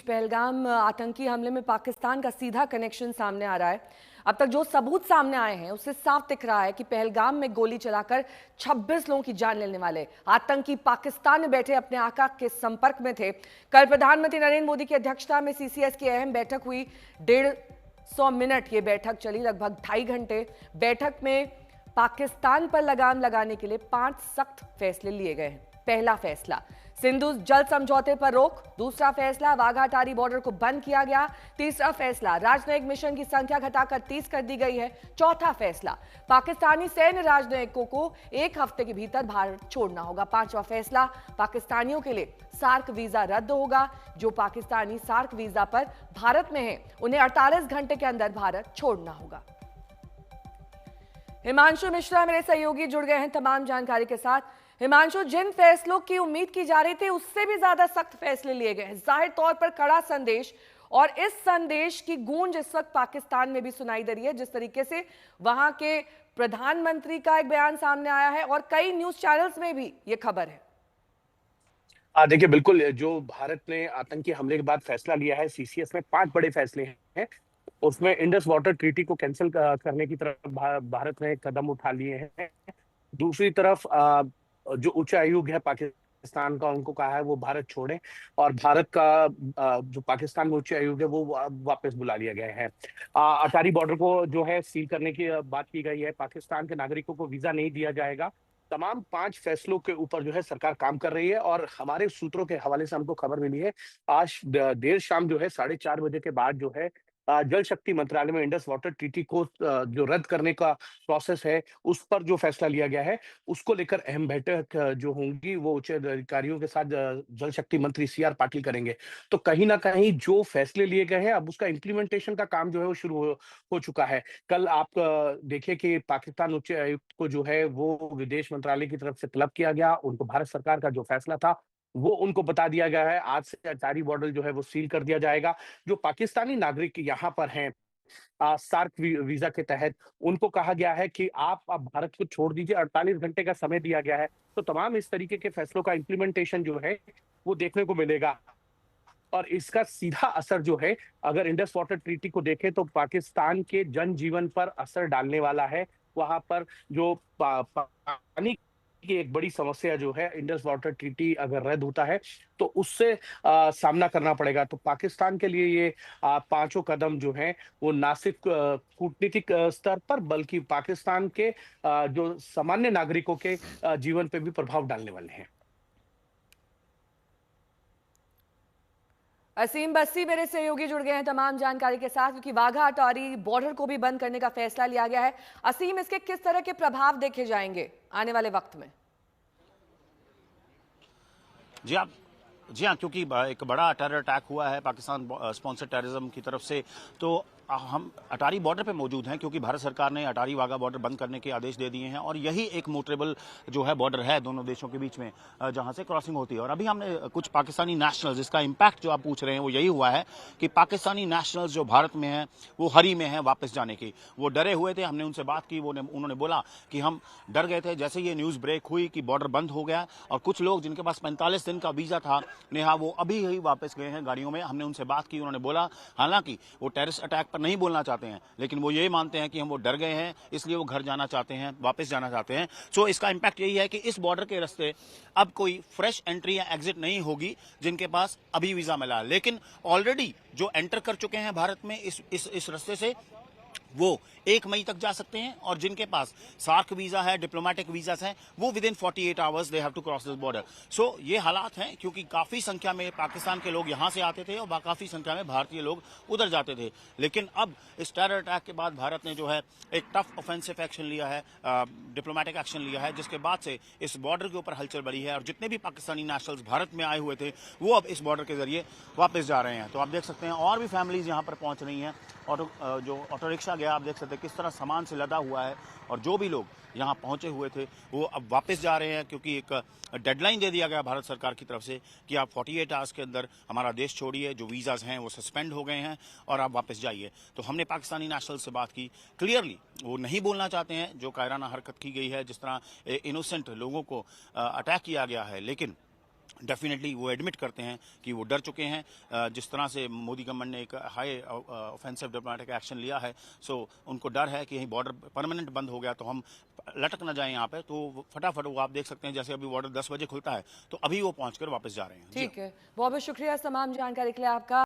पहलगाम आतंकी हमले में पाकिस्तान का सीधा कनेक्शन सामने आ रहा है। अब तक जो सबूत सामने आए हैं उससे साफ दिख रहा है कि पहलगाम में गोली चलाकर 26 लोगों की जान लेने वाले आतंकी पाकिस्तान में बैठे अपने आका के संपर्क में थे। कल प्रधानमंत्री नरेंद्र मोदी की अध्यक्षता में सीसीएस की अहम बैठक हुई। 150 मिनट ये बैठक चली, लगभग 2.5 घंटे। बैठक में पाकिस्तान पर लगाम लगाने के लिए 5 सख्त फैसले लिए गए हैं। पहला फैसला, सिंधु जल समझौते पर रोक। दूसरा फैसला, वाघा अटारी बॉर्डर को बंद किया गया। तीसरा फैसला, राजनयिक मिशन की संख्या घटाकर 30 कर दी गई है। चौथा फैसला, पाकिस्तानी सैन्य राजनयिकों को 1 हफ्ते के भीतर भारत छोड़ना होगा। पांचवा फैसला, पाकिस्तानियों के लिए सार्क वीजा रद्द होगा। जो पाकिस्तानी सार्क वीजा पर भारत में हैं, उन्हें 48 घंटे के अंदर भारत छोड़ना होगा। हिमांशु मिश्रा मेरे सहयोगी जुड़ गए हैं तमाम जानकारी के साथ। हिमांशु, जिन फैसलों की उम्मीद की जा रही थी उससे भी ज्यादा सख्त फैसले लिए गए हैं। जाहिर तौर पर कड़ा संदेश, और इस संदेश की गूंज इस वक्त पाकिस्तान में भी सुनाई दे रही है। जिस तरीके से वहां के प्रधानमंत्री का एक बयान सामने आया है और कई न्यूज चैनल्स में भी ये खबर है। देखिए, बिल्कुल जो भारत ने आतंकी हमले के बाद फैसला लिया है, सीसीएस में 5 बड़े फैसले हैं। उसमें इंडस वाटर ट्रीटी को कैंसिल करने की तरफ भारत ने कदम उठा लिए हैं। दूसरी तरफ जो उच्च आयोग है पाकिस्तान का, उनको कहा है वो भारत छोड़े, और भारत का जो पाकिस्तान में उच्च आयोग है वो वापस बुला लिया गया है। अटारी बॉर्डर को जो है सील करने की बात की गई है। पाकिस्तान के नागरिकों को वीजा नहीं दिया जाएगा। तमाम 5 फैसलों के ऊपर जो है सरकार काम कर रही है, और हमारे सूत्रों के हवाले से हमको खबर मिली है आज देर शाम जो है 4:30 बजे के बाद जो है जल शक्ति मंत्रालय में इंडस वाटर ट्रीटी को जो रद्द करने का प्रोसेस है उस पर जो फैसला लिया गया है, उसको लेकर अहम बैठक जो होंगी वो उच्च अधिकारियों के साथ जल शक्ति मंत्री सीआर पाटिल करेंगे। तो कहीं ना कहीं जो फैसले लिए गए हैं, अब उसका इम्प्लीमेंटेशन का काम जो है वो शुरू हो चुका है। कल आप देखिए कि पाकिस्तान उच्च आयुक्त को जो है वो विदेश मंत्रालय की तरफ से तलब किया गया। उनको भारत सरकार का जो फैसला था वो उनको बता दिया गया है। आज से अटारी बॉर्डर जो है वो सील कर दिया जाएगा। जो पाकिस्तानी नागरिक यहाँ पर हैं सार्क वीजा के तहत, उनको कहा गया है कि आप अब भारत को छोड़ दीजिए। 48 घंटे का समय दिया गया है। तो तमाम इस तरीके के फैसलों का इम्प्लीमेंटेशन जो है वो देखने को मिलेगा, और इसका सीधा असर जो है, अगर इंडस वाटर ट्रीटी को देखें तो पाकिस्तान के जनजीवन पर असर डालने वाला है। वहां पर जो पानी की एक बड़ी समस्या जो है, इंडस वाटर ट्रीटी अगर रद्द होता है तो उससे सामना करना पड़ेगा। तो पाकिस्तान के लिए ये 5 कदम जो हैं वो ना सिर्फ कूटनीतिक स्तर पर, बल्कि पाकिस्तान के जो सामान्य नागरिकों के जीवन पे भी प्रभाव डालने वाले हैं। असीम बस्सी मेरे सहयोगी जुड़ गए हैं तमाम जानकारी के साथ, क्योंकि वाघा अटारी बॉर्डर को भी बंद करने का फैसला लिया गया है। असीम, इसके किस तरह के प्रभाव देखे जाएंगे आने वाले वक्त में? जी हाँ, क्योंकि एक बड़ा टेरर अटैक हुआ है पाकिस्तान स्पॉन्सर टेररिज्म की तरफ से, तो हम अटारी बॉर्डर पे मौजूद हैं क्योंकि भारत सरकार ने अटारी वाघा बॉर्डर बंद करने के आदेश दे दिए हैं, और यही एक मोटरेबल जो है बॉर्डर है दोनों देशों के बीच में जहां से क्रॉसिंग होती है। और अभी हमने कुछ पाकिस्तानी नेशनल्स, इसका इम्पैक्ट जो आप पूछ रहे हैं वो यही हुआ है कि पाकिस्तानी नेशनल्स जो भारत में हैं वो हरी में हैं वापस जाने की। वो डरे हुए थे, हमने उनसे बात की, उन्होंने बोला कि हम डर गए थे जैसे ये न्यूज़ ब्रेक हुई कि बॉर्डर बंद हो गया, और कुछ लोग जिनके पास 45 दिन का वीजा था नेहा, वो अभी ही वापस गए हैं गाड़ियों में। हमने उनसे बात की, उन्होंने बोला हालांकि वो टेररिस्ट अटैक पर नहीं बोलना चाहते हैं, लेकिन वो ये मानते हैं कि हम वो डर गए हैं इसलिए वो घर जाना चाहते हैं, वापस जाना चाहते हैं। सो इसका इम्पैक्ट यही है कि इस बॉर्डर के रास्ते अब कोई फ्रेश एंट्री या एग्जिट नहीं होगी जिनके पास अभी वीजा मिला, लेकिन ऑलरेडी जो एंटर कर चुके हैं भारत में इस रास्ते से वो 1 मई तक जा सकते हैं, और जिनके पास सार्क वीजा है, डिप्लोमेटिक वीजा हैं, वो within 48 hours they have to cross this border. So ये हालात हैं क्योंकि काफी संख्या में पाकिस्तान के लोग यहां से आते थे और काफी संख्या में भारतीय लोग उधर जाते थे। लेकिन अब इस टेरर अटैक के बाद भारत ने जो है एक टफ ऑफेंसिव एक्शन लिया है, डिप्लोमेटिक एक्शन लिया है, जिसके बाद से इस बॉर्डर के ऊपर हलचल बढ़ी है, और जितने भी पाकिस्तानी नेशनल्स भारत में आए हुए थे वो अब इस बॉर्डर के जरिए वापस जा रहे हैं। तो आप देख सकते हैं और भी फैमिलीज यहाँ पर पहुंच रही हैं, और जो ऑटो रिक्शा गया आप देख सकते हैं किस तरह सामान से लदा हुआ है, और जो भी लोग यहाँ पहुंचे हुए थे वो अब वापस जा रहे हैं, क्योंकि एक डेडलाइन दे दिया गया भारत सरकार की तरफ से कि आप 48 आवर्स के अंदर हमारा देश छोड़िए, जो वीज़ाज हैं वो सस्पेंड हो गए हैं और आप वापस जाइए। तो हमने पाकिस्तानी नेशनल से बात की, क्लियरली वो नहीं बोलना चाहते हैं जो कायराना हरकत की गई है, जिस तरह इनोसेंट लोगों को अटैक किया गया है, लेकिन डेफिनेटली वो एडमिट करते हैं कि वो डर चुके हैं। जिस तरह से मोदी गवर्नमेंट ने एक हाई ऑफेंसिव डिप्लोमेटिक एक्शन लिया है, सो उनको डर है कि यहीं बॉर्डर परमानेंट बंद हो गया तो हम लटक ना जाएं यहाँ पे, तो फटाफट वो आप देख सकते हैं जैसे अभी बॉर्डर 10 बजे खुलता है तो अभी वो पहुंचकर वापस जा रहे हैं। ठीक है, बहुत बहुत शुक्रिया इस तमाम जानकारी के लिए आपका।